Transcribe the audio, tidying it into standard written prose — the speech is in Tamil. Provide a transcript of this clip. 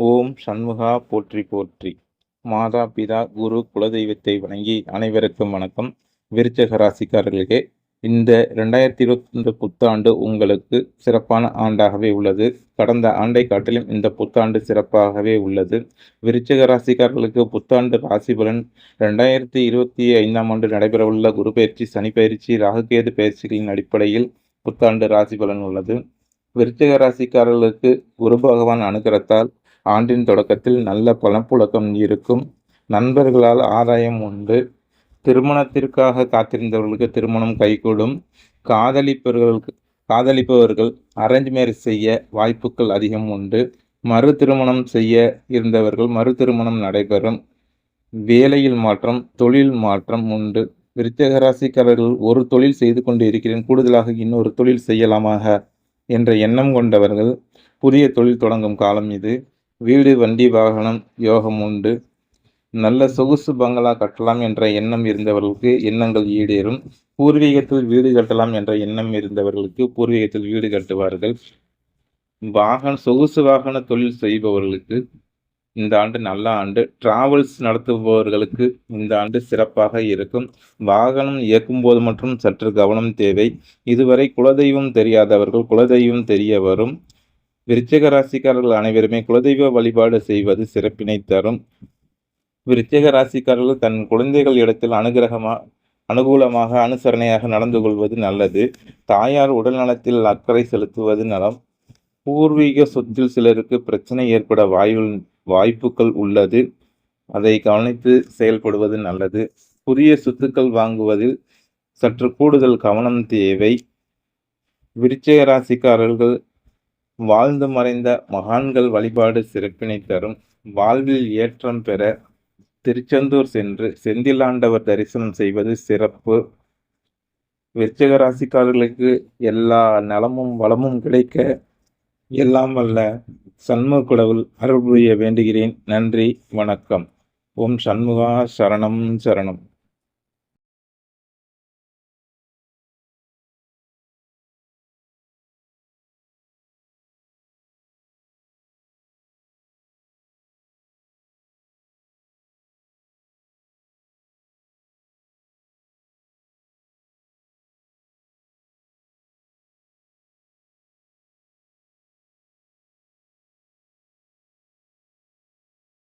ஓம் சண்முகா போற்றி போற்றி. மாதா பிதா குரு குலதெய்வத்தை வணங்கி அனைவருக்கும் வணக்கம். விருச்சக ராசிக்காரர்களே, இந்த 2025 புத்தாண்டு உங்களுக்கு சிறப்பான ஆண்டாகவே உள்ளது. கடந்த ஆண்டை காட்டிலும் இந்த புத்தாண்டு சிறப்பாகவே உள்ளது. விருச்சக ராசிக்காரர்களுக்கு புத்தாண்டு ராசி பலன் 2025ஆம் ஆண்டு நடைபெறவுள்ள குரு பயிற்சி, சனி பயிற்சி, ராகுகேது பயிற்சிகளின் அடிப்படையில் புத்தாண்டு ராசி பலன் உள்ளது. விருச்சிக ராசிக்காரர்களுக்கு குரு பகவான் அனுகிரகத்தால் ஆண்டின் தொடக்கத்தில் நல்ல பணப்புழக்கம் இருக்கும். நண்பர்களால் ஆதாயம் உண்டு. திருமணத்திற்காக காத்திருந்தவர்களுக்கு திருமணம் கைகூடும். காதலிப்பவர்கள் அரேஞ்ச் மேரேஜ் செய்ய வாய்ப்புகள் அதிகம் உண்டு. மறு திருமணம் செய்ய இருந்தவர்கள் மறு திருமணம் நடைபெறும். வேலையில் மாற்றம், தொழில் மாற்றம் உண்டு. விருச்சிக ராசிக்காரர்கள் ஒரு தொழில் செய்து கொண்டு இருக்கிறேன், கூடுதலாக இன்னொரு தொழில் செய்யலாமாக என்ற எண்ணம் கொண்டவர்கள் புதிய தொழில் தொடங்கும் காலம் இது. வீடு, வண்டி, வாகனம் யோகம் உண்டு. நல்ல சொகுசு பங்களா கட்டலாம் என்ற எண்ணம் இருந்தவர்களுக்கு எண்ணங்கள் ஈடேறும். பூர்வீகத்தில் வீடு கட்டலாம் என்ற எண்ணம் இருந்தவர்களுக்கு பூர்வீகத்தில் வீடு கட்டுவார்கள். சொகுசு வாகன தொழில் செய்பவர்களுக்கு இந்த ஆண்டு நல்ல ஆண்டு. டிராவல்ஸ் நடத்துபவர்களுக்கு இந்த ஆண்டு சிறப்பாக இருக்கும். வாகனம் இயக்கும் போது மற்றும் சற்று கவனம் தேவை. இதுவரை குலதெய்வம் தெரியாதவர்கள் குலதெய்வம் தெரிய வரும். விருச்சிக ராசிக்காரர்கள் அனைவருமே குலதெய்வ வழிபாடு செய்வது சிறப்பினை தரும். விருச்சிக ராசிக்காரர்கள் தன் குழந்தைகள் இடத்தில் அனுகூலமாக அனுசரணையாக நடந்து கொள்வது நல்லது. தாயார் உடல் நலத்தில் அக்கறை செலுத்துவது நலம். பூர்வீக சொத்தில் சிலருக்கு பிரச்சனை ஏற்பட வாய்ப்புகள் உள்ளது. அதை கவனித்து செயல்படுவது நல்லது. புதிய சொத்துக்கள் வாங்குவதில் சற்று கூடுதல் கவனம் தேவை. விருச்சிக ராசிக்காரர்கள் வாழ்ந்து மறைந்த மகான்கள் வழிபாடு சிறப்பினை தரும். வாழ்வில் ஏற்றம் பெற திருச்செந்தூர் சென்று செந்திலாண்டவர் தரிசனம் செய்வது சிறப்பு. விருச்சிக ராசிக்காரர்களுக்கு எல்லா நலமும் வளமும் கிடைக்க எல்லாம் வல்ல சண்முக கடவுள் அருள் புரிய வேண்டுகிறேன். நன்றி, வணக்கம். ஓம் சண்முகா சரணம் சரணம்.